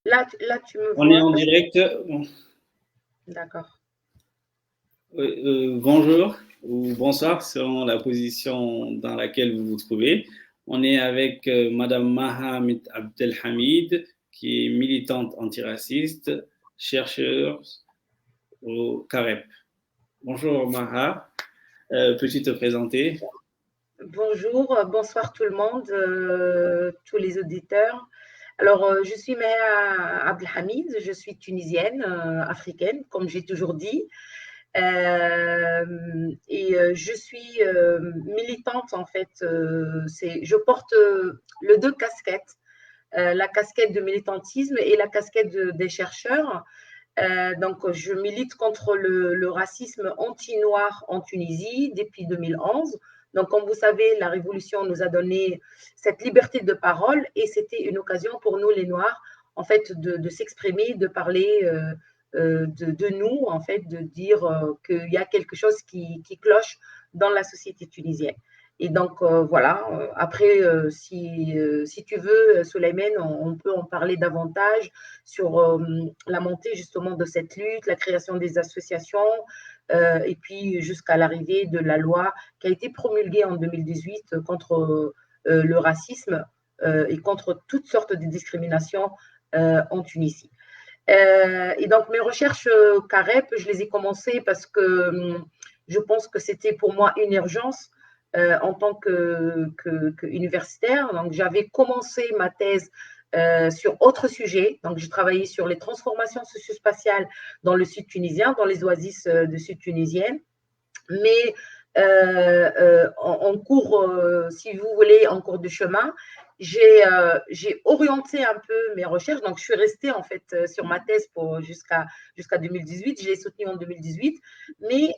Là, tu me On est vois en parce que... direct. D'accord. Bonjour ou bonsoir selon la position dans laquelle vous vous trouvez. On est avec Madame Maha Abdelhamid, qui est militante antiraciste, chercheure au CAREP. Bonjour Maha, peux-tu te présenter? Bonjour, bonsoir tout le monde, tous les auditeurs. Alors, je suis Maha Abdelhamid, je suis tunisienne, africaine, comme j'ai toujours dit. Je suis militante, en fait. Je porte le deux casquettes, la casquette de militantisme et la casquette des chercheurs. Donc, je milite contre le racisme anti-noir en Tunisie depuis 2011. Donc, comme vous savez, la révolution nous a donné cette liberté de parole et c'était une occasion pour nous, les Noirs, en fait, de s'exprimer, de parler de nous, en fait, de dire qu'il y a quelque chose qui cloche dans la société tunisienne. Et donc, voilà. Après, si tu veux, Souleymane, on peut en parler davantage sur la montée justement de cette lutte, la création des associations, et puis jusqu'à l'arrivée de la loi qui a été promulguée en 2018 contre le racisme et contre toutes sortes de discriminations en Tunisie. Et donc, mes recherches CAREP, je les ai commencées parce que je pense que c'était pour moi une urgence en tant qu'universitaire. Donc, j'avais commencé ma thèse sur autre sujet. Donc, j'ai travaillé sur les transformations socio-spatiales dans le sud tunisien, dans les oasis de sud tunisiennes. Mais en cours, si vous voulez, en cours de chemin, j'ai orienté un peu mes recherches. Donc, je suis restée en fait sur ma thèse jusqu'à 2018. Je l'ai soutenue en 2018. Mais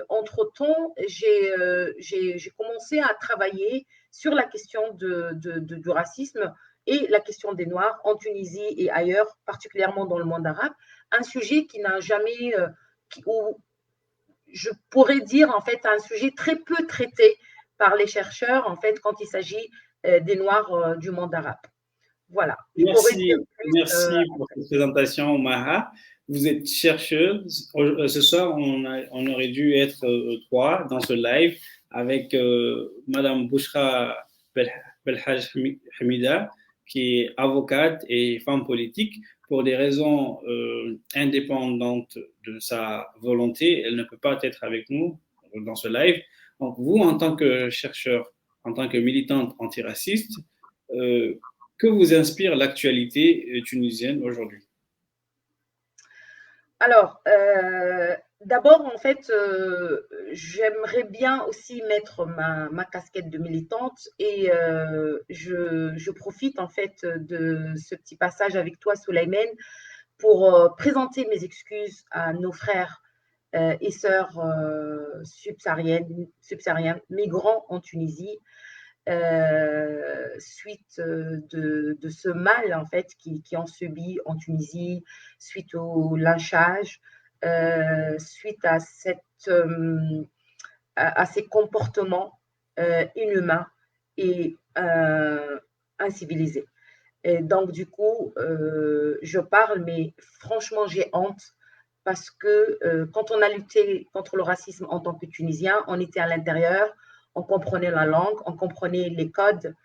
entre-temps, j'ai commencé à travailler sur la question du racisme et la question des Noirs en Tunisie et ailleurs, particulièrement dans le monde arabe. Un sujet qui n'a jamais, où je pourrais dire en fait un sujet très peu traité par les chercheurs en fait quand il s'agit des Noirs du monde arabe. Voilà. Je pourrais dire plus. Merci pour cette présentation, Maha. Vous êtes chercheuse. Ce soir, on aurait dû être trois dans ce live avec Madame Bouchra Belhaj Hamida, qui est avocate et femme politique. Pour des raisons indépendantes de sa volonté, elle ne peut pas être avec nous dans ce live. Donc, vous, en tant que chercheur, en tant que militante antiraciste, que vous inspire l'actualité tunisienne aujourd'hui? Alors, d'abord, en fait, j'aimerais bien aussi mettre ma casquette de militante et je profite en fait de ce petit passage avec toi, Souleymane, pour présenter mes excuses à nos frères et sœurs subsahariennes, migrants en Tunisie, suite de ce mal en fait qui ont subi en Tunisie, suite au lynchage, suite à ces comportements inhumains et incivilisés. Et donc, du coup, je parle, mais franchement, j'ai honte parce que quand on a lutté contre le racisme en tant que Tunisien, on était à l'intérieur, on comprenait la langue, on comprenait les codes.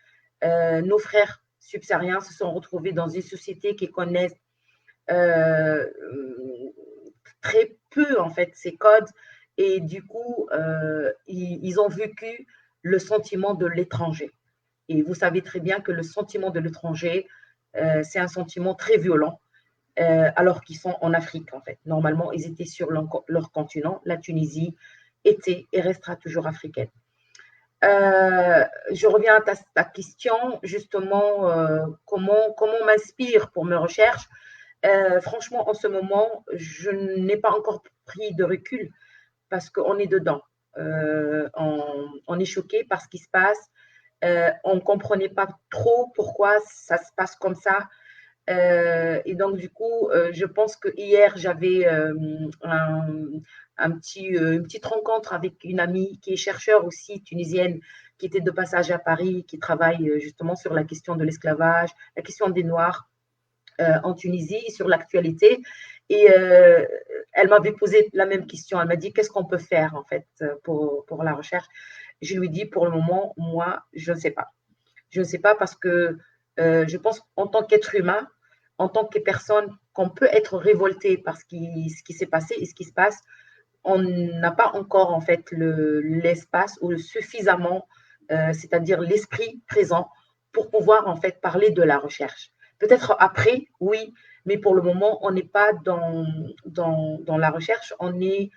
Nos frères subsahariens se sont retrouvés dans une société qui connaît euh, très peu, en fait, ces codes. Et du coup, ils ont vécu le sentiment de l'étranger. Et vous savez très bien que le sentiment de l'étranger, c'est un sentiment très violent, alors qu'ils sont en Afrique, en fait. Normalement, ils étaient sur leur continent. La Tunisie était et restera toujours africaine. Je reviens à ta question, justement, comment m'inspire pour mes recherches. Franchement, en ce moment, je n'ai pas encore pris de recul parce qu'on est dedans. On est choqué par ce qui se passe. On ne comprenait pas trop pourquoi ça se passe comme ça. Et donc, du coup, je pense que hier, j'avais une petite rencontre avec une amie qui est chercheure aussi tunisienne, qui était de passage à Paris, qui travaille justement sur la question de l'esclavage, la question des Noirs en Tunisie, sur l'actualité. Et elle m'avait posé la même question. Elle m'a dit, qu'est-ce qu'on peut faire en fait pour la recherche? Je lui dis, pour le moment, moi, je ne sais pas. Je ne sais pas parce que je pense en tant qu'être humain, en tant que personne, qu'on peut être révolté par ce qui s'est passé et ce qui se passe. On n'a pas encore en fait l'espace ou suffisamment, c'est-à-dire l'esprit présent pour pouvoir en fait parler de la recherche. Peut-être après, oui, mais pour le moment, on n'est pas dans la recherche, on est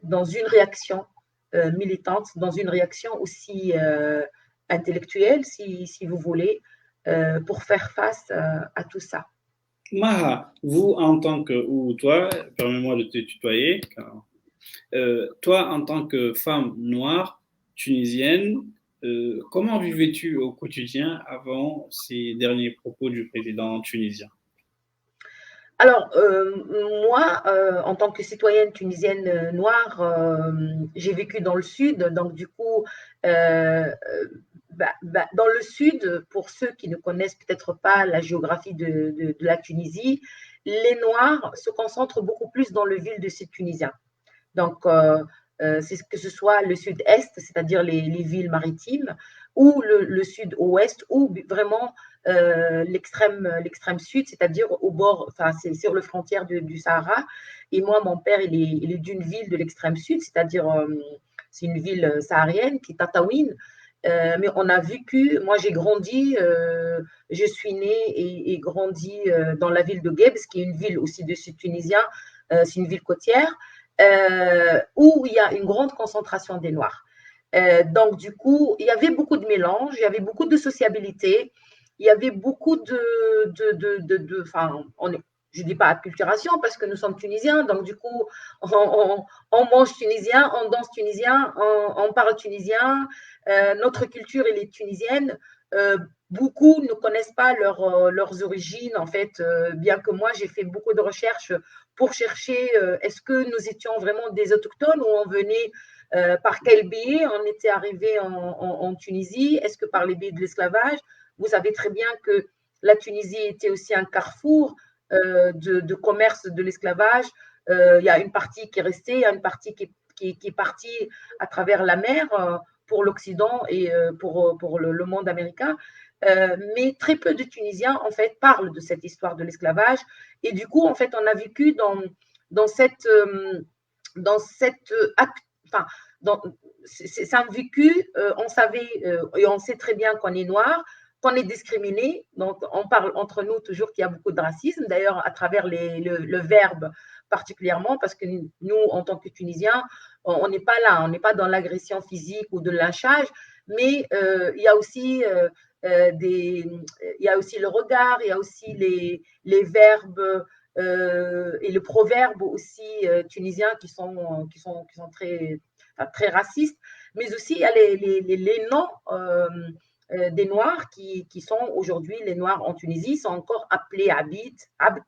dans une réaction militante, dans une réaction aussi intellectuelle, si vous voulez, pour faire face à tout ça. Maha, vous en tant que, ou toi, permets-moi de te tutoyer, toi en tant que femme noire tunisienne, comment vivais-tu au quotidien avant ces derniers propos du président tunisien? Alors, moi, en tant que citoyenne tunisienne noire, j'ai vécu dans le sud. Donc, du coup, dans le sud, pour ceux qui ne connaissent peut-être pas la géographie de la Tunisie, les Noirs se concentrent beaucoup plus dans le ville de ces Tunisiens. Donc, que ce soit le sud-est, c'est-à-dire les villes maritimes, ou le sud-ouest, ou vraiment l'extrême sud, c'est-à-dire au bord, enfin, c'est sur le frontière du Sahara. Et moi, mon père, il est d'une ville de l'extrême sud, c'est-à-dire c'est une ville saharienne qui est Tataouine. Mais on a vécu, moi j'ai grandi, je suis née et grandi dans la ville de Guebs, qui est une ville aussi de sud tunisien, c'est une ville côtière où il y a une grande concentration des Noirs. Donc, du coup, il y avait beaucoup de mélange, il y avait beaucoup de sociabilité, il y avait beaucoup je ne dis pas acculturation parce que nous sommes tunisiens, donc du coup, on mange tunisien, on danse tunisien, on parle tunisien, notre culture, elle est tunisienne. Beaucoup ne connaissent pas leurs origines, en fait, bien que moi, j'ai fait beaucoup de recherches pour chercher est-ce que nous étions vraiment des autochtones ou on venait par quel biais on était arrivé en Tunisie, est-ce que par les biais de l'esclavage? Vous savez très bien que la Tunisie était aussi un carrefour de commerce de l'esclavage. Il y a une partie qui est restée, il y a une partie qui est partie à travers la mer pour l'Occident et pour le monde américain. Mais très peu de Tunisiens, en fait, parlent de cette histoire de l'esclavage. Et du coup, en fait, on a vécu dans cette enfin, c'est un vécu, on savait et on sait très bien qu'on est noir, qu'on est discriminé. Donc, on parle entre nous toujours qu'il y a beaucoup de racisme, d'ailleurs, à travers le verbe particulièrement, parce que nous, en tant que Tunisiens, on n'est pas là, on n'est pas dans l'agression physique ou de lynchage, mais il y a aussi il y a aussi le regard, il y a aussi les verbes et le proverbe aussi tunisien qui sont très racistes, mais aussi il y a les noms des Noirs qui sont aujourd'hui, les Noirs en Tunisie, sont encore appelés Abid, Abd.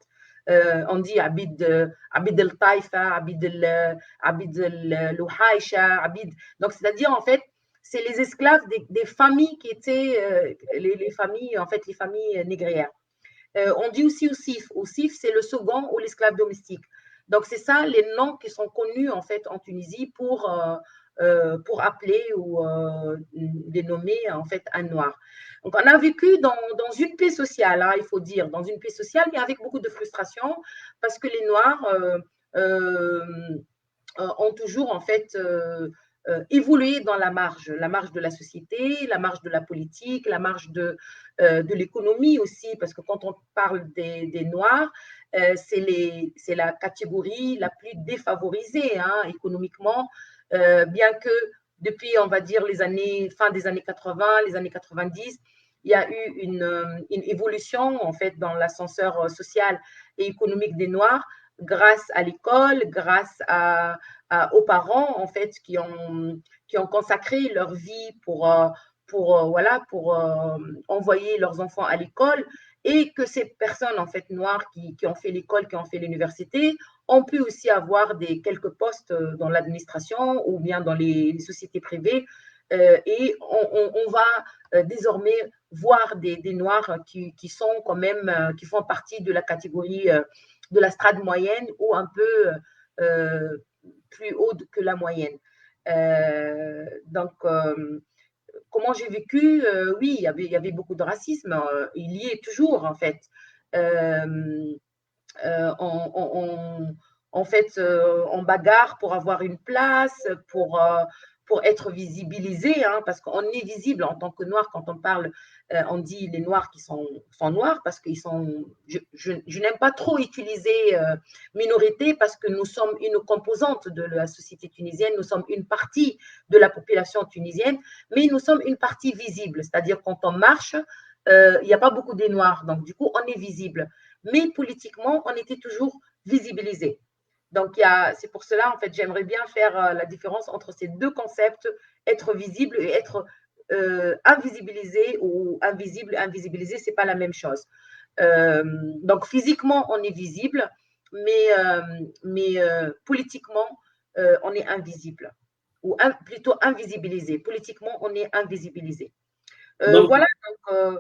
On dit Abid, Abid el-Taïfa, Abid el-Louhaïcha, Abid. Donc, c'est-à-dire, en fait, c'est les esclaves des familles qui étaient les familles, en fait, les familles négrières. On dit aussi Ossif. Ossif, c'est le second ou l'esclave domestique. Donc, c'est ça les noms qui sont connus en fait en Tunisie pour appeler ou dénommer en fait un noir. Donc, on a vécu dans une paix sociale, hein, il faut dire, dans une paix sociale, mais avec beaucoup de frustration parce que les noirs ont toujours en fait évoluer dans la marge de la société, la marge de la politique, la marge de l'économie aussi, parce que quand on parle des Noirs, c'est la catégorie la plus défavorisée hein, économiquement, bien que depuis, on va dire, fin des années 80, les années 90, il y a eu une évolution en fait dans l'ascenseur social et économique des Noirs grâce à l'école, grâce aux parents en fait qui ont consacré leur vie pour envoyer leurs enfants à l'école et que ces personnes en fait noires qui ont fait l'école, qui ont fait l'université, ont pu aussi avoir quelques postes dans l'administration ou bien dans les sociétés privées et on va désormais voir des Noirs qui sont quand même, qui font partie de la catégorie de la strate moyenne ou un peu plus haute que la moyenne. Donc, comment j'ai vécu, oui, il y avait beaucoup de racisme, il y est toujours en fait. Euh, en fait, on bagarre pour avoir une place, pour être visibilisé, hein, parce qu'on est visible en tant que noir quand on parle, on dit les noirs qui sont noirs parce qu'ils sont. Je n'aime pas trop utiliser minorité parce que nous sommes une composante de la société tunisienne, nous sommes une partie de la population tunisienne, mais nous sommes une partie visible, c'est-à-dire quand on marche, il n'y a pas beaucoup des noirs, donc du coup on est visible. Mais politiquement, on était toujours visibilisé. Donc, c'est pour cela, en fait, j'aimerais bien faire la différence entre ces deux concepts, être visible et être invisibilisé ou invisible. Invisibilisé, ce n'est pas la même chose. Donc, physiquement, on est visible, mais politiquement, on est invisible. Ou plutôt invisibilisé. Politiquement, on est invisibilisé. Voilà, donc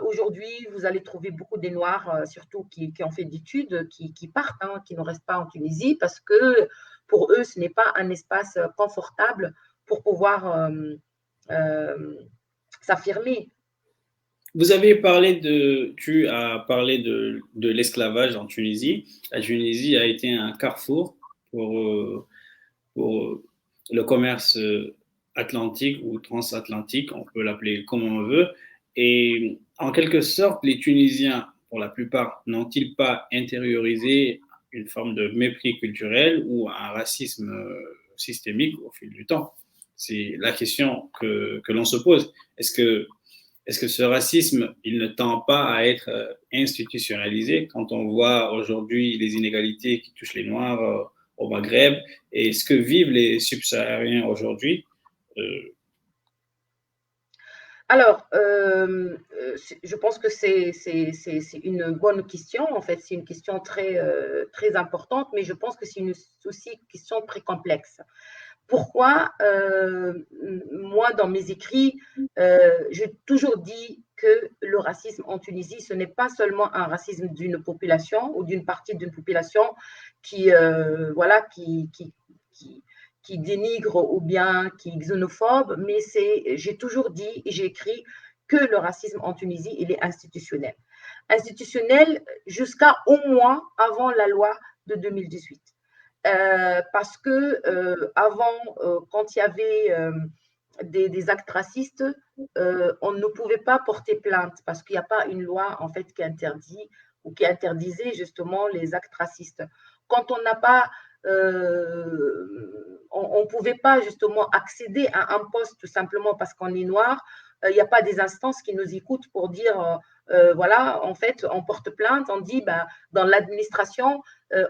aujourd'hui, vous allez trouver beaucoup des Noirs, surtout qui ont fait d'études, qui partent, hein, qui ne restent pas en Tunisie, parce que pour eux, ce n'est pas un espace confortable pour pouvoir s'affirmer. Tu as parlé de l'esclavage en Tunisie. La Tunisie a été un carrefour pour le commerce atlantique ou transatlantique, on peut l'appeler comme on veut. Et en quelque sorte, les Tunisiens, pour la plupart, n'ont-ils pas intériorisé une forme de mépris culturel ou un racisme systémique au fil du temps? C'est la question que l'on se pose. Est-ce que ce racisme, il ne tend pas à être institutionnalisé quand on voit aujourd'hui les inégalités qui touchent les Noirs au Maghreb et ce que vivent les subsahariens aujourd'hui? Alors, je pense que c'est une bonne question. En fait, c'est une question très importante, mais je pense que c'est aussi une question très complexe. Pourquoi moi, dans mes écrits, j'ai toujours dit que le racisme en Tunisie, ce n'est pas seulement un racisme d'une population ou d'une partie d'une population qui, voilà, qui dénigre ou bien qui est xénophobe, mais j'ai toujours dit et j'ai écrit que le racisme en Tunisie, il est institutionnel. Institutionnel jusqu'à au moins avant la loi de 2018. Parce que avant, quand il y avait des actes racistes, on ne pouvait pas porter plainte parce qu'il n'y a pas une loi en fait qui interdit ou qui interdisait justement les actes racistes. Quand on n'a pas, on ne pouvait pas justement accéder à un poste tout simplement parce qu'on est noir. Il n'y a pas des instances qui nous écoutent pour dire voilà, en fait, on porte plainte, on dit ben, dans l'administration,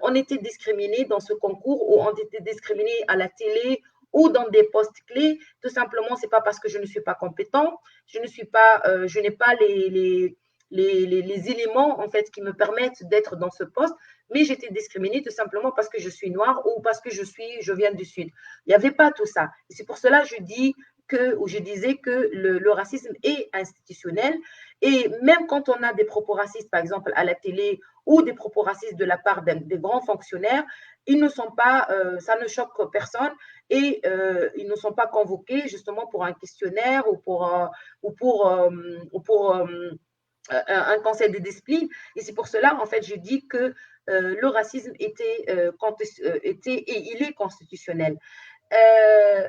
on était discriminés dans ce concours ou on était discriminés à la télé ou dans des postes clés. Tout simplement, c'est pas parce que je ne suis pas compétent, je n'ai pas les éléments en fait qui me permettent d'être dans ce poste, mais j'étais discriminée tout simplement parce que je suis noire ou parce que je viens du Sud. Il n'y avait pas tout ça. Et c'est pour cela que je disais que le racisme est institutionnel. Et même quand on a des propos racistes, par exemple à la télé, ou des propos racistes de la part des grands fonctionnaires, ils ne sont pas, ça ne choque personne et ils ne sont pas convoqués justement pour un questionnaire ou pour un conseil de discipline. Et c'est pour cela, en fait, je dis que le racisme était et il est constitutionnel.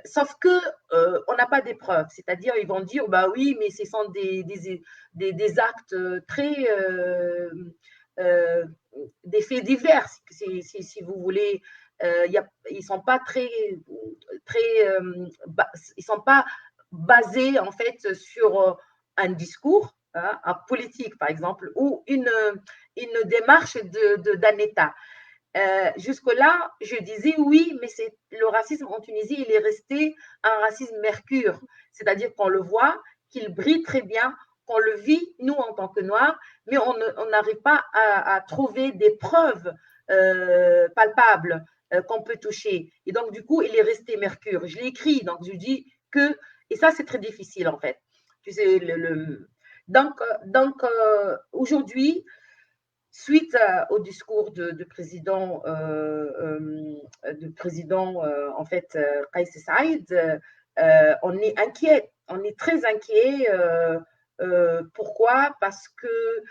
Sauf que on n'a pas des preuves, c'est-à-dire ils vont dire bah oui, mais ce sont des actes très des faits divers, si vous voulez. Ils sont pas ils sont pas basés en fait sur un discours, hein, un politique par exemple, ou une démarche d'un État. Jusque-là, je disais oui, mais le racisme en Tunisie, il est resté un racisme mercure, c'est-à-dire qu'on le voit, qu'il brille très bien, qu'on le vit, nous, en tant que Noirs, mais on n'arrive pas à trouver des preuves palpables qu'on peut toucher. Et donc, du coup, il est resté mercure. Je l'ai écrit, donc je dis que Et ça, c'est très difficile, en fait. Tu sais, donc, aujourd'hui, suite au discours de président, en fait, Kais Saïd, on est inquiet, on est très inquiet. Pourquoi? Parce que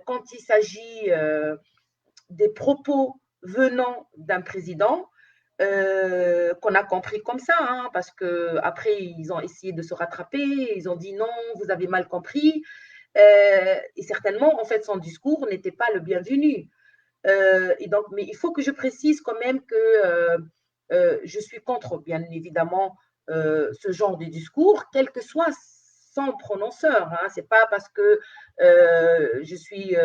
quand il s'agit des propos venant d'un président, qu'on a compris comme ça, hein, parce qu'après, ils ont essayé de se rattraper, ils ont dit non, vous avez mal compris. Et certainement, en fait, son discours n'était pas le bienvenu. Et donc, mais il faut que je précise quand même que je suis contre, bien évidemment, ce genre de discours, quel que soit son prononceur. Hein. Ce n'est pas parce que je suis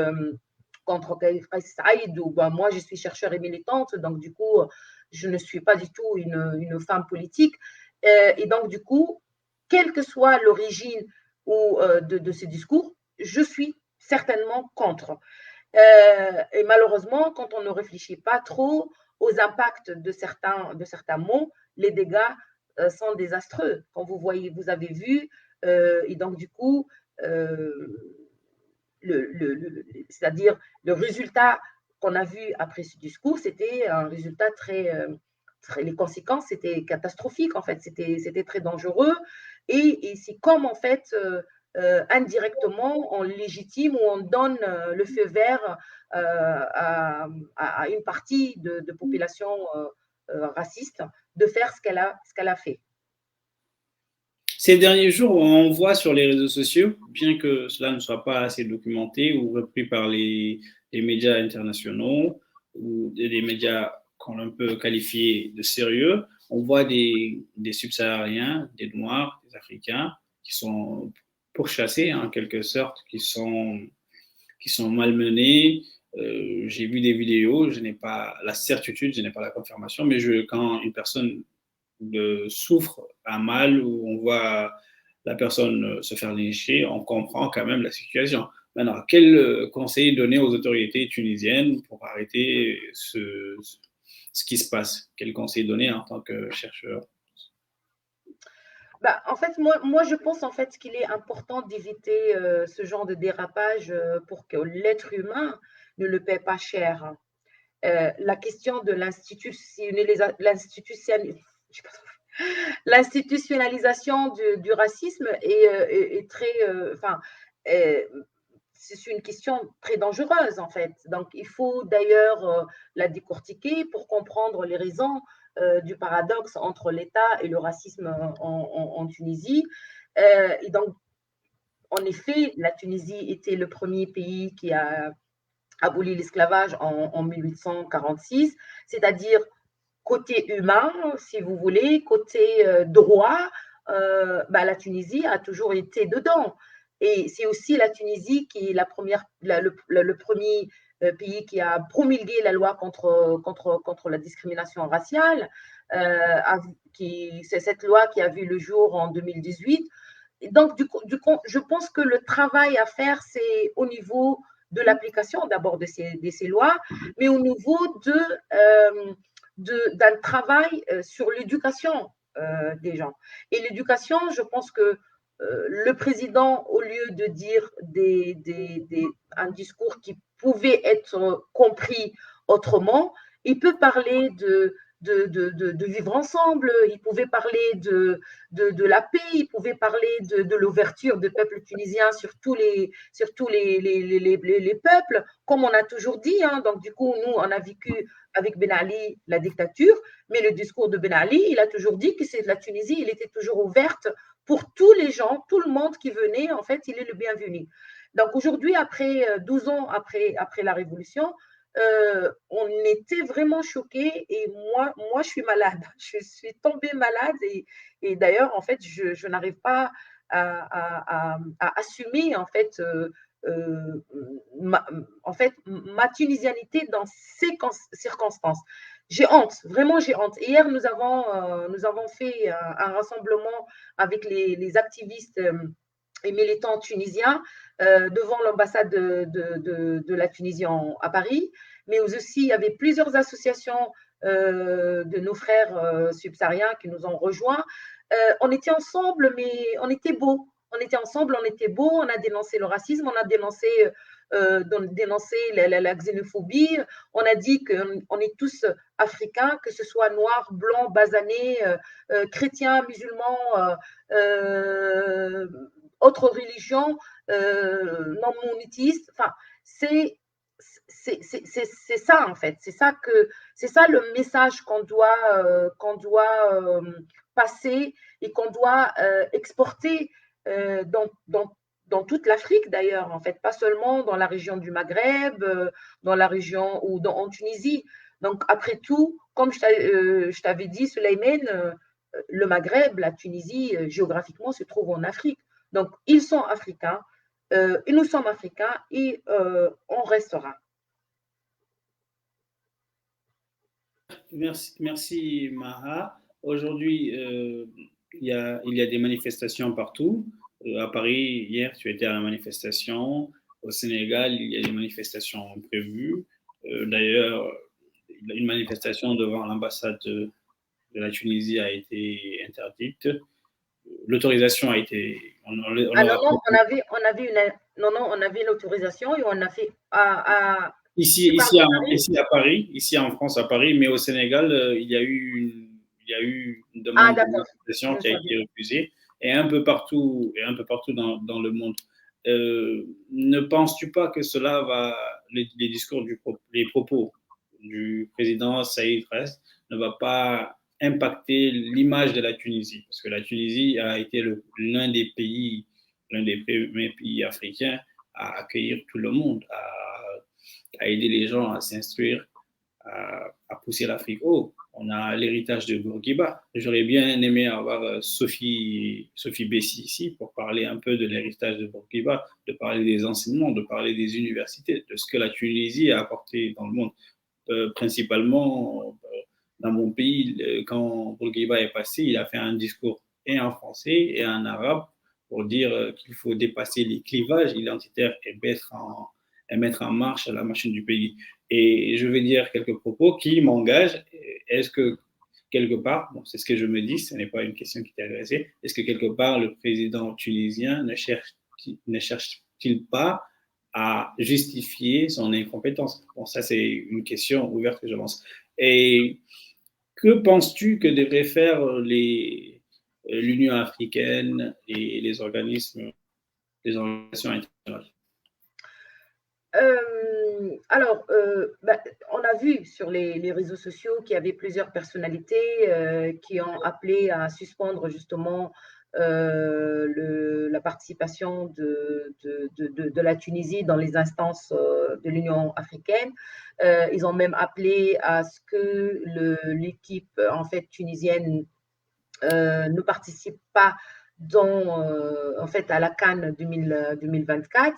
contre Kais Saïd ou ben, moi, je suis chercheure et militante, donc du coup, je ne suis pas du tout une femme politique. Et donc, du coup, quelle que soit l'origine de ces discours, je suis certainement contre. Et malheureusement, quand on ne réfléchit pas trop aux impacts de certains mots, les dégâts sont désastreux. Quand vous avez vu, et donc du coup, c'est-à-dire le résultat qu'on a vu après ce discours, c'était un résultat les conséquences, c'était catastrophique en fait, c'était très dangereux. Et c'est comme en fait, indirectement, on légitime ou on donne le feu vert à une partie de population raciste de faire ce qu'elle a fait. Ces derniers jours, on voit sur les réseaux sociaux, bien que cela ne soit pas assez documenté ou repris par les médias internationaux ou des médias qu'on peut qualifier de sérieux, on voit des subsahariens, des Noirs, des Africains qui sont pourchassés en quelque sorte, qui sont malmenés. J'ai vu des vidéos, je n'ai pas la certitude, je n'ai pas la confirmation, mais quand une personne souffre à mal ou on voit la personne se faire lyncher, on comprend quand même la situation. Maintenant, quel conseil donner aux autorités tunisiennes pour arrêter ce qui se passe? Quel conseil donner en tant que chercheur? Bah, en fait, moi, je pense en fait qu'il est important d'éviter ce genre de dérapage pour que l'être humain ne le paie pas cher. La question de l'institutionnalisation du racisme est très, enfin, c'est une question très dangereuse en fait. Donc, il faut d'ailleurs la décortiquer pour comprendre les raisons du paradoxe entre l'État et le racisme en Tunisie. Et donc, en effet, la Tunisie était le premier pays qui a aboli l'esclavage en 1846, c'est-à-dire côté humain, si vous voulez, côté droit, la Tunisie a toujours été dedans. Et c'est aussi la Tunisie qui est le premier pays qui a promulgué la loi contre la discrimination raciale. C'est cette loi qui a vu le jour en 2018. Et donc, je pense que le travail à faire, c'est au niveau de l'application d'abord de ces lois, mais au niveau d'un travail sur l'éducation des gens. Et l'éducation, je pense que le président, au lieu de dire un discours qui pouvait être compris autrement, il peut parler de vivre ensemble, il pouvait parler de la paix, il pouvait parler de l'ouverture du peuple tunisien sur tous les peuples, comme on a toujours dit. Hein. Donc, du coup, nous, on a vécu avec Ben Ali la dictature, mais le discours de Ben Ali, il a toujours dit que la Tunisie, il était toujours ouverte pour tous les gens, tout le monde qui venait, en fait, il est le bienvenu. Donc, aujourd'hui, après 12 ans après la Révolution, on était vraiment choqués et moi, je suis malade. Je suis tombée malade et d'ailleurs, en fait, je n'arrive pas à assumer, en fait, ma tunisianité dans ces circonstances. J'ai honte, vraiment j'ai honte. Hier, nous avons fait un rassemblement avec les activistes et militants tunisiens devant l'ambassade de la Tunisie à Paris, mais aussi il y avait plusieurs associations de nos frères subsahariens qui nous ont rejoints. on était ensemble, mais on était beau. On était ensemble, on était beau, on a dénoncé le racisme, on a dénoncé la xénophobie, on a dit qu'on est tous africains, que ce soit noirs, blancs, basanés, chrétiens, musulmans, autres religions, non monétistes. Enfin, c'est ça en fait, c'est ça le message qu'on doit passer et qu'on doit exporter dans toute l'Afrique d'ailleurs, en fait, pas seulement dans la région du Maghreb, dans la région ou en Tunisie. Donc, après tout, comme je t'avais dit, Souleymane, le Maghreb, la Tunisie, géographiquement, se trouve en Afrique. Donc, ils sont africains, et nous sommes africains et on restera. Merci Maha. Aujourd'hui, il y a des manifestations partout. À Paris, hier, tu étais à la manifestation. Au Sénégal, il y a des manifestations prévues. D'ailleurs, une manifestation devant l'ambassade de la Tunisie a été interdite. L'autorisation a été. Non, on avait l'autorisation et on a fait ici à Paris, ici en France, à Paris, mais au Sénégal, il y a eu une demande de manifestation qui a été refusée, et un peu partout dans le monde. Ne penses-tu pas que cela va, les propos du président Saïd Rest ne va pas impacter l'image de la Tunisie? Parce que la Tunisie a été l'un des premiers pays africains à accueillir tout le monde, à aider les gens à s'instruire, à pousser l'Afrique haut. On a l'héritage de Bourguiba. J'aurais bien aimé avoir Sophie Bessi ici pour parler un peu de l'héritage de Bourguiba, de parler des enseignements, de parler des universités, de ce que la Tunisie a apporté dans le monde. Principalement, dans mon pays, quand Bourguiba est passé, il a fait un discours et en français et en arabe pour dire qu'il faut dépasser les clivages identitaires et mettre en marche la machine du pays. Et je vais dire quelques propos qui m'engagent. Est-ce que quelque part, bon, c'est ce que je me dis, ce n'est pas une question qui t'est adressée, est-ce que quelque part le président tunisien ne cherche-t-il pas à justifier son incompétence? Bon, ça c'est une question ouverte que je lance. Et que penses-tu que devraient faire l'Union africaine et les organisations internationales? On a vu sur les réseaux sociaux qu'il y avait plusieurs personnalités qui ont appelé à suspendre justement la participation de la Tunisie dans les instances de l'Union africaine. Ils ont même appelé à ce que l'équipe en fait tunisienne ne participe pas en fait à la CAN 2024.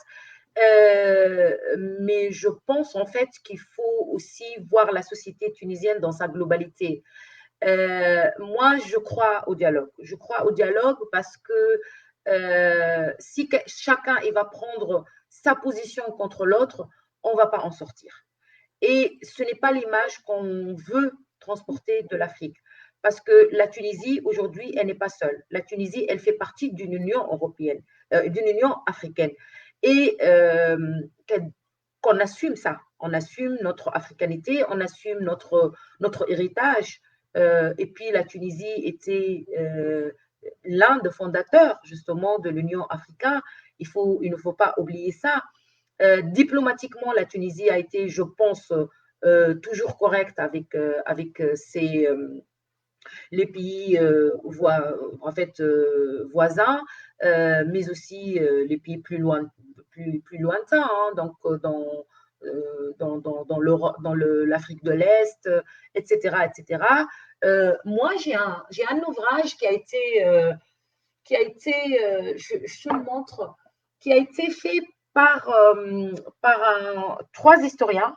Mais je pense en fait qu'il faut aussi voir la société tunisienne dans sa globalité. Moi, je crois au dialogue. Je crois au dialogue parce que si chacun il va prendre sa position contre l'autre, on ne va pas en sortir. Et ce n'est pas l'image qu'on veut transporter de l'Afrique. Parce que la Tunisie, aujourd'hui, elle n'est pas seule. La Tunisie, elle fait partie d'une Union européenne, d'une Union africaine. Et qu'on assume ça. On assume notre africanité, on assume notre héritage. Et puis, la Tunisie était l'un des fondateurs, justement, de l'Union africaine. Il ne faut pas oublier ça. Diplomatiquement, la Tunisie a été, je pense, toujours correcte avec les pays voisins, mais aussi les pays plus lointains, hein, donc dans l'Afrique de l'Est, etc., etc. Moi, j'ai un ouvrage qui a été je te le montre, qui a été fait par 3 historiens,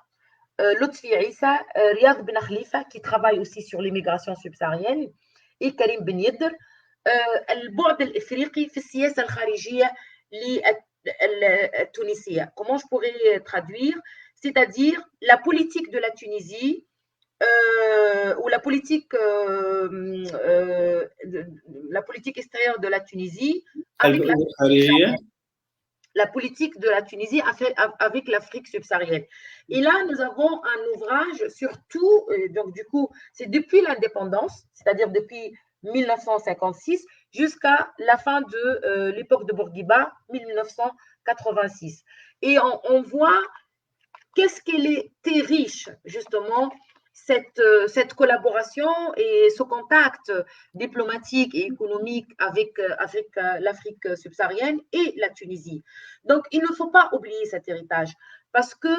Lutfi Issa, Riyad Ben Khalifa, qui travaille aussi sur l'immigration subsaharienne, et Karim Ben Yedder, البعد الإفريقي في السياسة الخارجية التونسية. Comment je pourrais traduire? C'est-à-dire la politique de la Tunisie ou la politique extérieure de la Tunisie avec l'Afrique الخارجية. subsaharienne. La politique de la Tunisie avec l'Afrique subsaharienne. Et là, nous avons un ouvrage surtout, donc du coup, c'est depuis l'indépendance, c'est-à-dire depuis 1956 jusqu'à la fin de l'époque de Bourguiba, 1986. Et on voit qu'est-ce qu'elle était riche, justement, cette collaboration et ce contact diplomatique et économique avec l'Afrique subsaharienne et la Tunisie. Donc, il ne faut pas oublier cet héritage parce que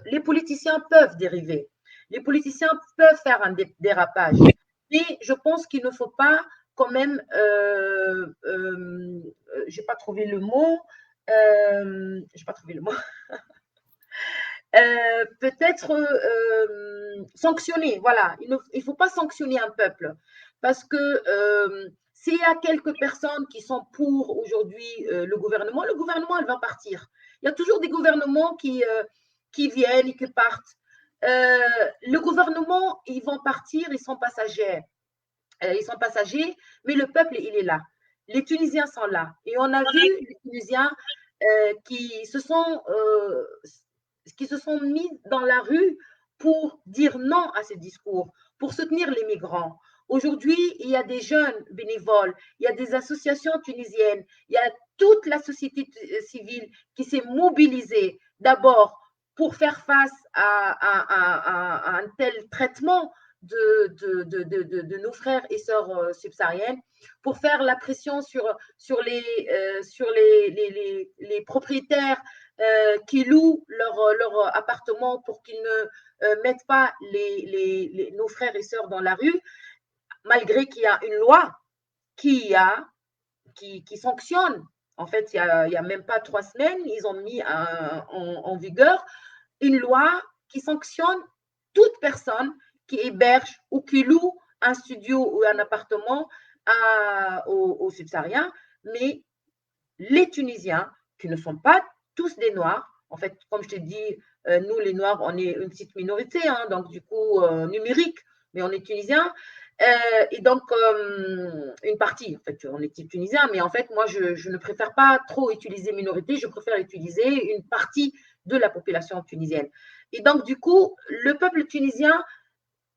les politiciens peuvent dériver, les politiciens peuvent faire un dérapage, mais je pense qu'il ne faut pas quand même, je n'ai pas trouvé le mot, j'ai pas trouvé le mot. Peut-être sanctionner. Voilà, il ne faut pas sanctionner un peuple parce que s'il y a quelques personnes qui sont pour aujourd'hui le gouvernement elle va partir. Il y a toujours des gouvernements qui viennent et qui partent. Le gouvernement, ils vont partir, ils sont passagers. Ils sont passagers, mais le peuple, il est là. Les Tunisiens sont là. Et on a vu les Tunisiens qui se sont mis dans la rue pour dire non à ces discours, pour soutenir les migrants. Aujourd'hui, il y a des jeunes bénévoles, il y a des associations tunisiennes, il y a toute la société civile qui s'est mobilisée d'abord pour faire face à un tel traitement de nos frères et sœurs subsahariennes, pour faire la pression sur les propriétaires qui louent leur appartement pour qu'ils ne mettent pas nos frères et sœurs dans la rue, malgré qu'il y a une loi qui sanctionne. En fait, il n'y a même pas 3 semaines, ils ont mis en vigueur une loi qui sanctionne toute personne qui héberge ou qui loue un studio ou un appartement aux subsahariens, mais les Tunisiens, qui ne sont pas tous des Noirs, en fait, comme je te dis, nous, les Noirs, on est une petite minorité, hein, donc du coup, numérique, mais on est Tunisiens. Et donc, une partie, en fait, on est Tunisiens, mais en fait, moi, je ne préfère pas trop utiliser minorité, je préfère utiliser une partie de la population tunisienne. Et donc, du coup, le peuple tunisien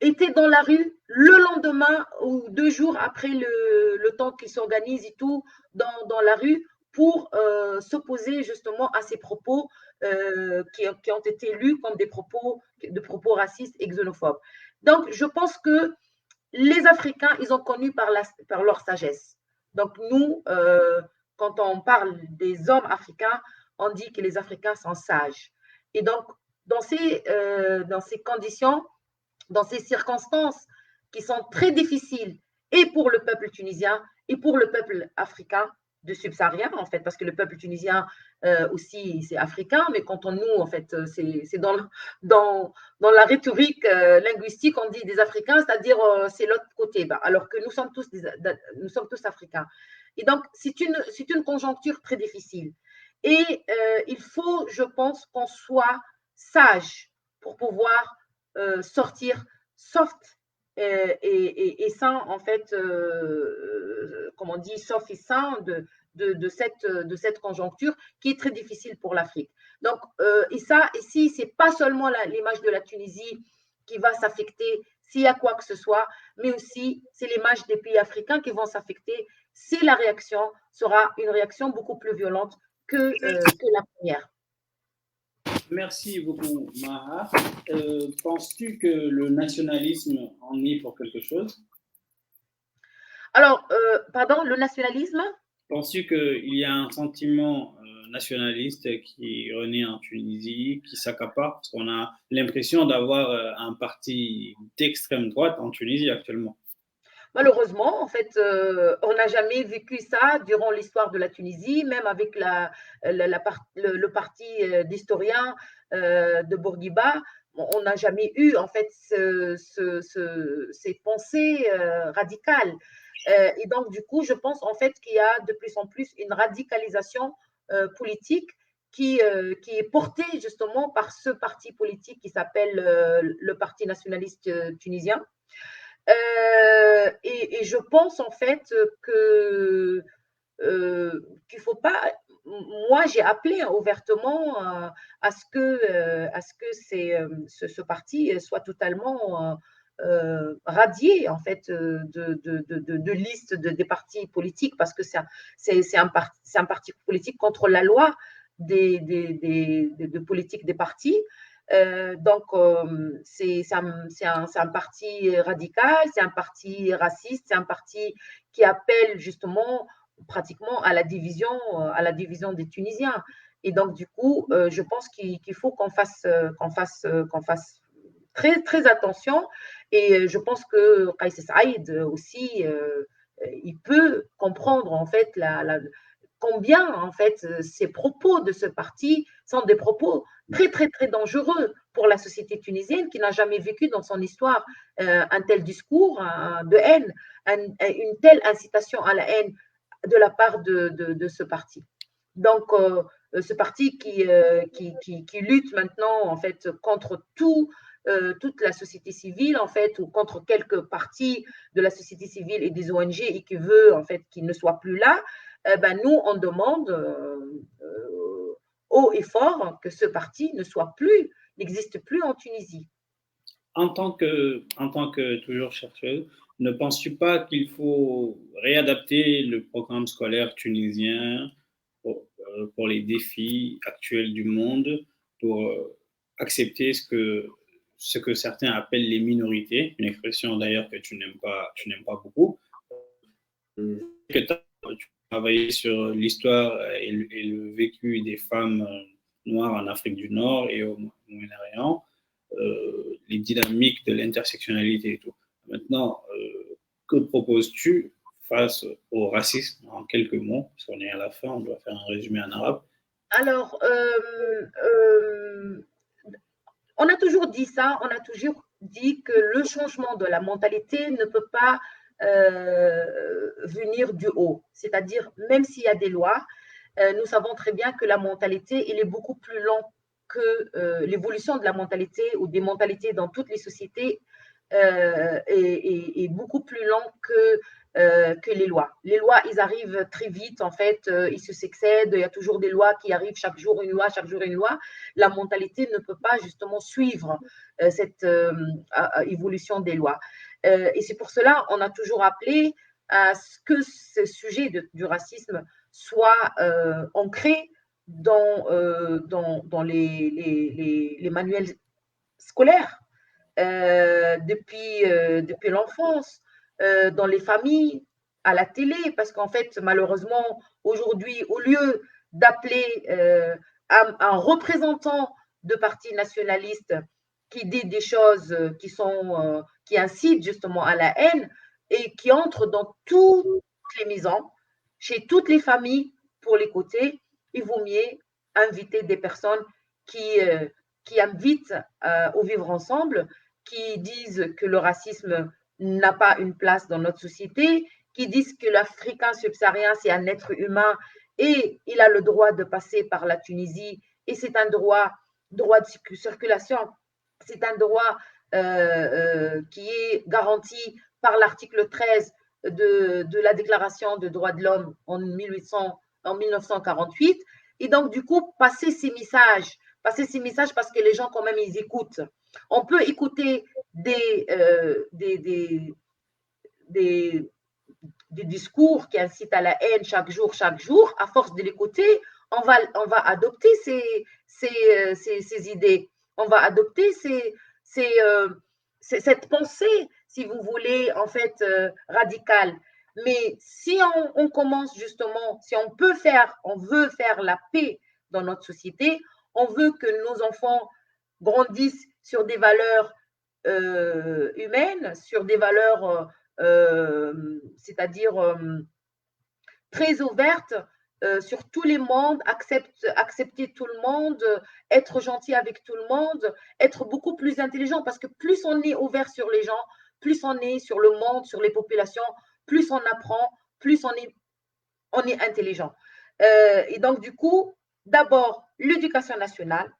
était dans la rue le lendemain ou 2 jours après le temps qu'ils s'organisent et tout, dans la rue pour s'opposer justement à ces propos qui ont été lus comme des propos racistes et xénophobes. Donc, je pense que les Africains, ils ont connu par leur sagesse. Donc, nous, quand on parle des hommes africains, on dit que les Africains sont sages. Et donc, dans ces conditions, dans ces circonstances qui sont très difficiles et pour le peuple tunisien et pour le peuple africain de subsaharien, en fait, parce que le peuple tunisien aussi, c'est africain, mais quand on nous, en fait, c'est dans la rhétorique linguistique, on dit des Africains, c'est-à-dire c'est l'autre côté, alors que nous sommes tous africains. Et donc, c'est une conjoncture très difficile. Et il faut, je pense, qu'on soit sage pour pouvoir sortir soft et sain, en fait, comme on dit, soft et sain de cette conjoncture qui est très difficile pour l'Afrique. Donc, et si ce n'est pas seulement l'image de la Tunisie qui va s'affecter s'il y a quoi que ce soit, mais aussi c'est l'image des pays africains qui vont s'affecter si la réaction sera une réaction beaucoup plus violente que la première. Merci beaucoup, Maha. Penses-tu que le nationalisme en est pour quelque chose? Alors, pardon, le nationalisme? Penses-tu qu'il y a un sentiment nationaliste qui renaît en Tunisie, qui s'accapare? Parce qu'on a l'impression d'avoir un parti d'extrême droite en Tunisie actuellement. Malheureusement, en fait, on n'a jamais vécu ça durant l'histoire de la Tunisie, même avec le parti d'historiens de Bourguiba. On n'a jamais eu, en fait, ces pensées radicales. Et donc, du coup, je pense, en fait, qu'il y a de plus en plus une radicalisation politique qui est porté justement par ce parti politique qui s'appelle le Parti nationaliste tunisien. Et je pense en fait que qu'il faut pas. Moi, j'ai appelé ouvertement à ce que ce parti soit totalement radié en fait de liste des partis politiques parce que c'est un parti politique contre la loi de politique des partis. Donc, c'est un parti radical, c'est un parti raciste, c'est un parti qui appelle justement pratiquement à la division des Tunisiens. Et donc, du coup, je pense qu'il faut qu'on fasse très, très attention. Et je pense que Kais Saïd aussi, il peut comprendre en fait combien en fait ces propos de ce parti sont des propos très très très dangereux pour la société tunisienne qui n'a jamais vécu dans son histoire un tel discours de haine, une telle incitation à la haine de la part de ce parti. Donc ce parti qui lutte maintenant en fait contre toute la société civile en fait ou contre quelques parties de la société civile et des ONG et qui veut en fait qu'ils ne soient plus là, ben, nous on demande haut et fort que ce parti n'existe plus en Tunisie. En tant que toujours chercheuse, ne penses-tu pas qu'il faut réadapter le programme scolaire tunisien pour les défis actuels du monde, pour accepter ce que certains appellent les minorités, une expression d'ailleurs que tu n'aimes pas beaucoup. Que tu as travaillé sur l'histoire et le vécu des femmes noires en Afrique du Nord et au Moyen-Orient, les dynamiques de l'intersectionnalité et tout. Maintenant, que proposes-tu face au racisme en quelques mots, parce qu'on est à la fin, on doit faire un résumé en arabe. Alors, on a toujours dit ça, on a toujours dit que le changement de la mentalité ne peut pas venir du haut. C'est-à-dire, même s'il y a des lois, nous savons très bien que la mentalité, il est beaucoup plus lent que l'évolution de la mentalité ou des mentalités dans toutes les sociétés est beaucoup plus lent que les lois. Les lois, ils arrivent très vite, en fait, ils se succèdent, il y a toujours des lois qui arrivent, chaque jour une loi, chaque jour une loi. La mentalité ne peut pas justement suivre cette évolution des lois. Et c'est pour cela on a toujours appelé à ce que ce sujet du racisme soit ancré dans les manuels scolaires depuis l'enfance, dans les familles, à la télé, parce qu'en fait, malheureusement, aujourd'hui, au lieu d'appeler un représentant de parti nationaliste qui dit des choses qui incitent justement à la haine et qui entrent dans toutes les maisons, chez toutes les familles, pour l'écouter, il vaut mieux inviter des personnes qui invitent au vivre ensemble, qui disent que le racisme n'a pas une place dans notre société, qui disent que l'Africain subsaharien, c'est un être humain et il a le droit de passer par la Tunisie et c'est un droit de circulation, c'est un droit qui est garanti par l'article 13 de la Déclaration des droits de l'homme en 1948. Et donc, du coup, passer ces messages parce que les gens, quand même, ils écoutent. On peut écouter des discours qui incitent à la haine chaque jour. À force de l'écouter, on va adopter ces idées. On va adopter cette pensée, si vous voulez, en fait, radicale. Mais si on commence justement, si on veut faire la paix dans notre société, on veut que nos enfants grandissent sur des valeurs humaines, sur des valeurs, c'est-à-dire très ouvertes sur tous les mondes, accepter tout le monde, être gentil avec tout le monde, être beaucoup plus intelligent, parce que plus on est ouvert sur les gens, plus on est sur le monde, sur les populations, plus on apprend, plus on est intelligent. Et donc, du coup, d'abord l'éducation nationale.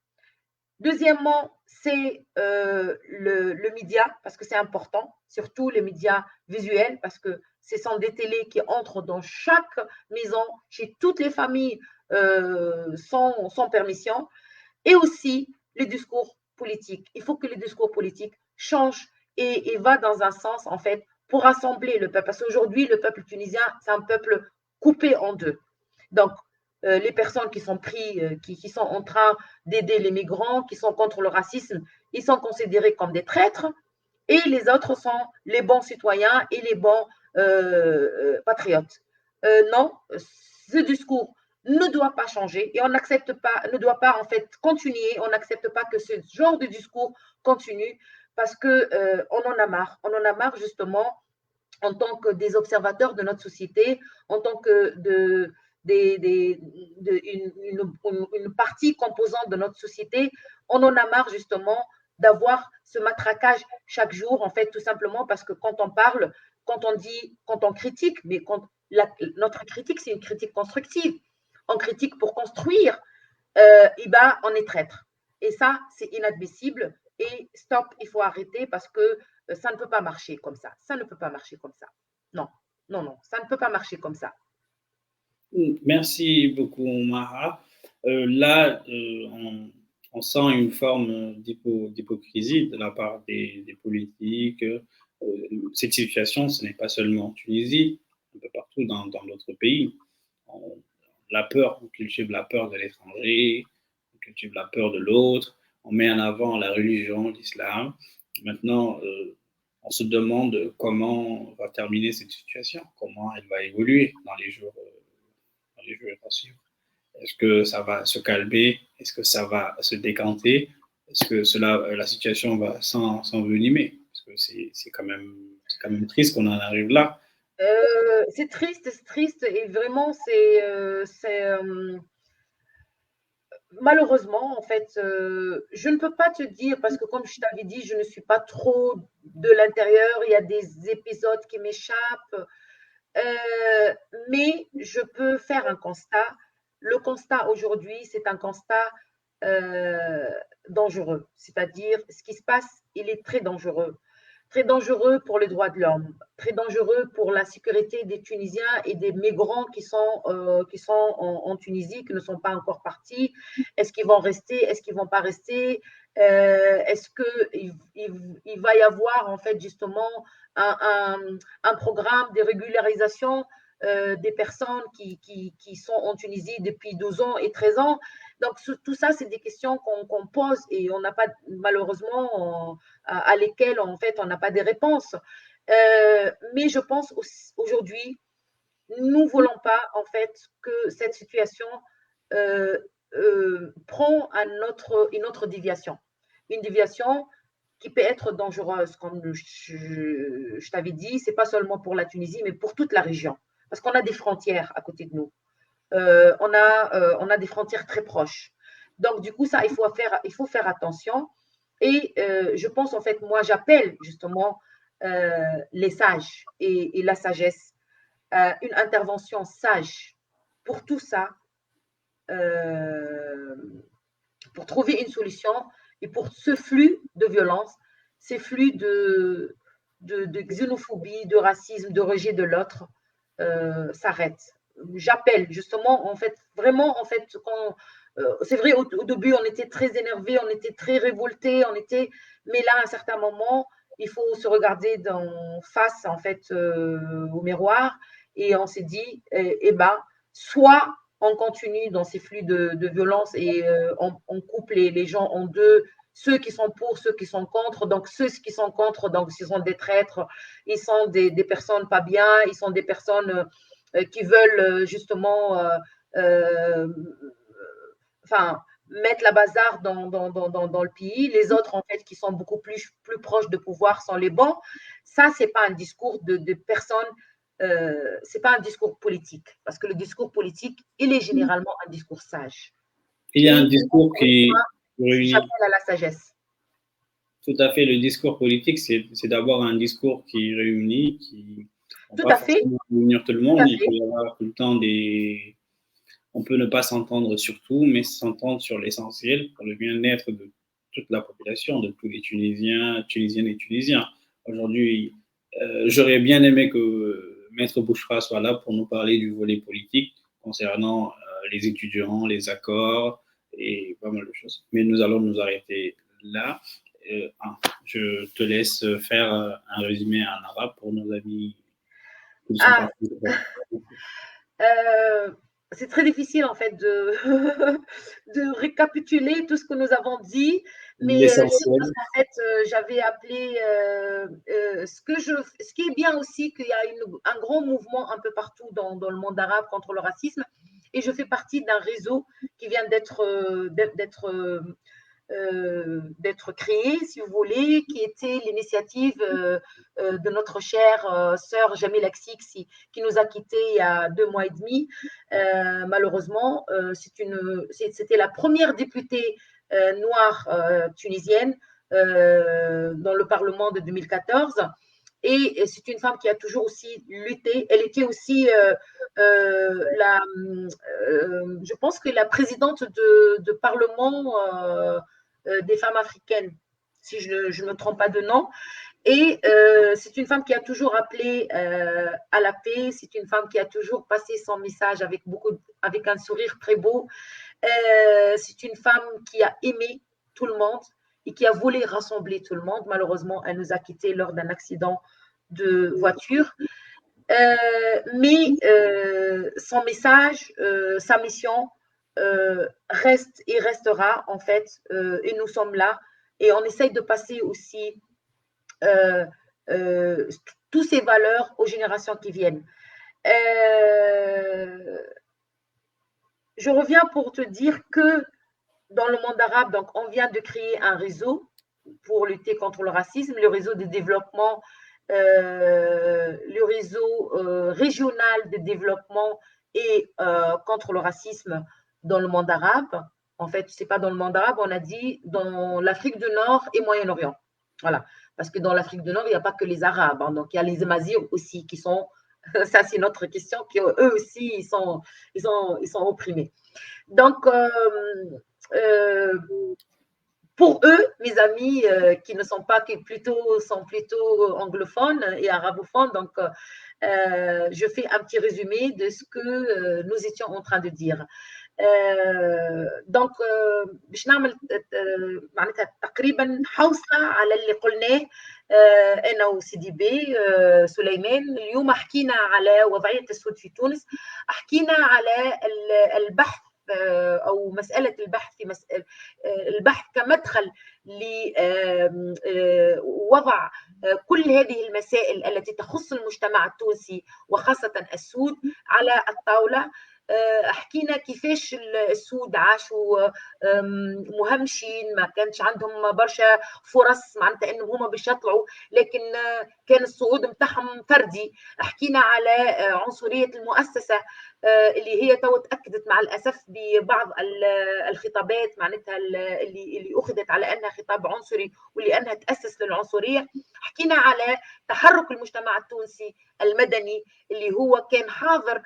Deuxièmement, c'est le média, parce que c'est important, surtout les médias visuels, parce que ce sont des télés qui entrent dans chaque maison, chez toutes les familles, sans permission. Et aussi les discours politiques. Il faut que les discours politiques changent et va dans un sens, en fait, pour rassembler le peuple. Parce qu'aujourd'hui, le peuple tunisien, c'est un peuple coupé en deux. Donc, les personnes qui sont qui sont en train d'aider les migrants, qui sont contre le racisme, ils sont considérés comme des traîtres. Et les autres sont les bons citoyens et les bons patriotes. Non, ce discours ne doit pas changer et on n'accepte pas, ne doit pas en fait continuer. On n'accepte pas que ce genre de discours continue parce que on en a marre. On en a marre justement en tant que des observateurs de notre société, en tant que une partie composante de notre société, on en a marre justement d'avoir ce matraquage chaque jour, en fait, tout simplement parce que quand on parle, quand on dit, quand on critique, mais quand notre critique, c'est une critique constructive. On critique pour construire, et ben, on est traître. Et ça, c'est inadmissible. Et stop, il faut arrêter parce que ça ne peut pas marcher comme ça. Ça ne peut pas marcher comme ça. Non, non, non, ça ne peut pas marcher comme ça. Merci beaucoup, Mara. Là, on sent une forme d'hypocrisie de la part des politiques. Cette situation, ce n'est pas seulement en Tunisie, un peu partout dans d'autres pays. On cultive la peur de l'étranger, on cultive la peur de l'autre, on met en avant la religion, l'islam. Maintenant, on se demande comment va terminer cette situation, comment elle va évoluer dans les jours à suivre. Est-ce que ça va se calmer? Est-ce que ça va se décanter? Est-ce que la situation va s'envenimer? Parce que c'est quand même triste qu'on en arrive là. C'est triste et vraiment, malheureusement, en fait, je ne peux pas te dire, parce que comme je t'avais dit, je ne suis pas trop de l'intérieur, il y a des épisodes qui m'échappent, mais je peux faire un constat. Le constat aujourd'hui, c'est un constat dangereux, c'est-à-dire ce qui se passe, il est très dangereux pour les droits de l'homme, très dangereux pour la sécurité des Tunisiens et des migrants qui sont en Tunisie, qui ne sont pas encore partis. Est-ce qu'ils vont rester? Est-ce qu'ils ne vont pas rester? Est-ce qu'il va y avoir en fait justement un programme de régularisation des personnes qui sont en Tunisie depuis 12 ans et 13 ans? Donc, tout ça, c'est des questions qu'on pose et on n'a pas, malheureusement, à lesquelles, en fait, on n'a pas de réponses. Mais je pense aujourd'hui, nous ne voulons pas, en fait, que cette situation prend une autre déviation. Une déviation qui peut être dangereuse, comme je t'avais dit, ce n'est pas seulement pour la Tunisie, mais pour toute la région. Parce qu'on a des frontières à côté de nous. On a des frontières très proches. Donc, du coup, ça, il faut faire attention. Et je pense, en fait, moi, j'appelle justement les sages et la sagesse, une intervention sage pour tout ça, pour trouver une solution et pour ce flux de violence, ces flux de xénophobie, de racisme, de rejet de l'autre s'arrêtent. J'appelle justement, en fait, vraiment, en fait, quand c'est vrai, au début, on était très énervé, on était très révolté, mais là, à un certain moment, il faut se regarder face, en fait, au miroir, et on s'est dit, eh ben, soit on continue dans ces flux de violence et on coupe les gens en deux, ceux qui sont pour, ceux qui sont contre. Donc, ceux qui sont contre, donc, ils sont des traîtres, ils sont des personnes pas bien, ils sont des personnes qui veulent justement mettre la bazar dans le pays. Les autres, en fait, qui sont beaucoup plus proches de pouvoir sont les bons. Ça, ce n'est pas un discours de personnes, ce n'est pas un discours politique. Parce que le discours politique, il est généralement un discours sage. Il y a un discours qui réunit. J'appelle à la sagesse. Tout à fait. Le discours politique, c'est d'abord un discours qui réunit, qui tout à fait. Réunir tout le monde. Il peut y avoir tout le temps on peut ne pas s'entendre sur tout, mais s'entendre sur l'essentiel pour le bien-être de toute la population, de tous les Tunisiens, Tunisiennes et Tunisiens. Aujourd'hui, j'aurais bien aimé que Maître Bouchra soit là pour nous parler du volet politique concernant les étudiants, les accords et pas mal de choses. Mais nous allons nous arrêter là. Je te laisse faire un résumé en arabe pour nos amis qui ne sont pas c'est très difficile en fait de récapituler tout ce que nous avons dit, mais en fait, j'avais appelé ce qui est bien aussi, qu'il y a un grand mouvement un peu partout dans le monde arabe contre le racisme, et je fais partie d'un réseau qui vient d'être créé, si vous voulez, qui était l'initiative de notre chère sœur Jamila Xixi, qui nous a quittés il y a 2 mois et demi. Malheureusement, c'était la première députée noire tunisienne dans le Parlement de 2014. Et c'est une femme qui a toujours aussi lutté. Elle était aussi, je pense que la présidente de Parlement des femmes africaines, si je ne me trompe pas de nom. Et c'est une femme qui a toujours appelé à la paix. C'est une femme qui a toujours passé son message avec un sourire très beau. C'est une femme qui a aimé tout le monde et qui a voulu rassembler tout le monde. Malheureusement, elle nous a quittés lors d'un accident de voiture. Mais son message, sa mission reste et restera en fait, et nous sommes là et on essaye de passer aussi toutes ces valeurs aux générations qui viennent. Je reviens pour te dire que dans le monde arabe, donc on vient de créer un réseau pour lutter contre le racisme, le réseau de développement, le réseau régional de développement et contre le racisme dans le monde arabe. En fait, ce n'est pas dans le monde arabe, on a dit dans l'Afrique du Nord et Moyen-Orient. Voilà, parce que dans l'Afrique du Nord, il n'y a pas que les Arabes, hein. Donc il y a les Amazirs aussi qui sont, ça c'est une autre question, qui eux aussi ils sont opprimés. Donc pour eux, mes amis qui ne sont pas, sont plutôt anglophones et arabophones, donc je fais un petit résumé de ce que nous étions en train de dire. دونك باش نعمل معناتها تقريبا حوصله على اللي قلناه انا وسيدي بي سليمان. اليوم حكينا على وضعيه السود في تونس، حكينا على البحث او مساله البحث في البحث كمدخل لوضع كل هذه المسائل التي تخص المجتمع التونسي وخاصه السود على الطاوله. حكينا كيفاش السود عاشوا مهمشين، ما كانش عندهم برشا فرص معناتها انهم هما باش يطلعوا، لكن كان الصعود نتاعهم فردي. حكينا على عنصريه المؤسسه اللي هي تو تاكدت مع الاسف ببعض الخطابات معناتها اللي اخذت على انها خطاب عنصري واللي انها تاسس للعنصريه. حكينا على تحرك المجتمع التونسي المدني اللي هو كان حاضر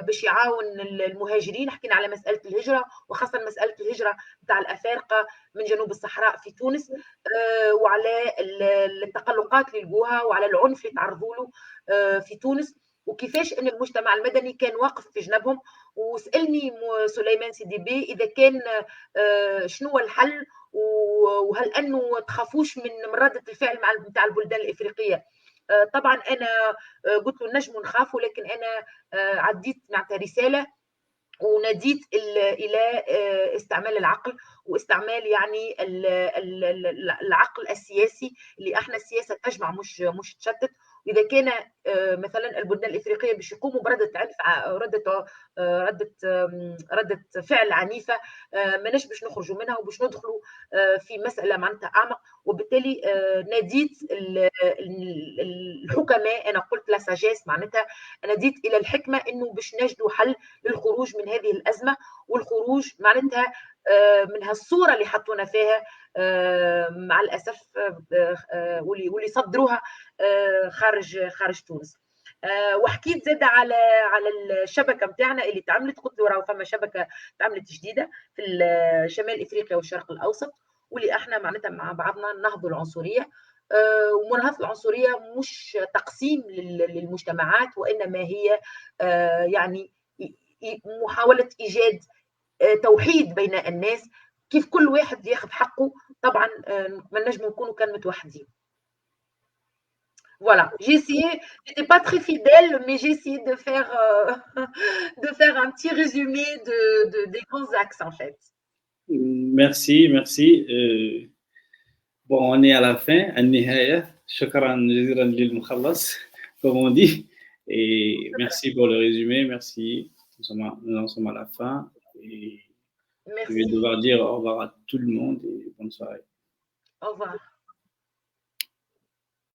باش يعاون المهاجرين. حكينا على مساله الهجره وخاصه مساله الهجره نتاع الافارقه من جنوب الصحراء في تونس، وعلى التقلقات اللي لقوها وعلى العنف اللي تعرضوا له في تونس، وكيفاش ان المجتمع المدني كان واقف في جنبهم. وسالني سليمان سيدي بي اذا كان شنو هو الحل، وهل انه تخافوش من رده الفعل نتاع البلدان الافريقيه. طبعا انا قلت له نجم نخاف، ولكن انا عديت معناتها رساله وناديت الى استعمال العقل واستعمال يعني العقل السياسي، اللي احنا السياسه تجمع مش تشتت. واذا كان مثلا البلدان الافريقيه باش يقوموا برده رده فعل عنيفه، ماناش باش نخرجوا منها وباش ندخلوا في مساله معناتها اعمق. وبالتالي ناديت الحكماء، انا قلت لا ساجيس معناتها ناديت الى الحكمه انه باش نجدوا حل للخروج من هذه الازمه، والخروج معناتها من هالصوره اللي حطونا فيها مع الاسف واللي صدروها خارج تونس. وحكيت زاد على الشبكه نتاعنا اللي تعملت، قلت له راهو فما شبكه تعملت جديده في شمال افريقيا والشرق الاوسط، واللي احنا معناتها مع بعضنا نهضوا العنصريه. ومناهضه العنصريه مش تقسيم للمجتمعات، وانما هي يعني محاوله ايجاد توحيد بين الناس، كيف كل واحد ياخذ حقه. طبعا ما نجموا نكونوا كان متوحدين. Voilà, j'ai essayé, j'étais pas très fidèle, mais j'ai essayé de faire, de faire un petit résumé des grands axes en fait. Merci, merci. Bon, on est à la fin, النهاية. شكرا جزيلا للمخلص, comme on dit. Et merci pour le résumé, merci. Nous en sommes à la fin. Et Merci. je vais devoir dire au revoir à tout le monde et bonne soirée. Au revoir.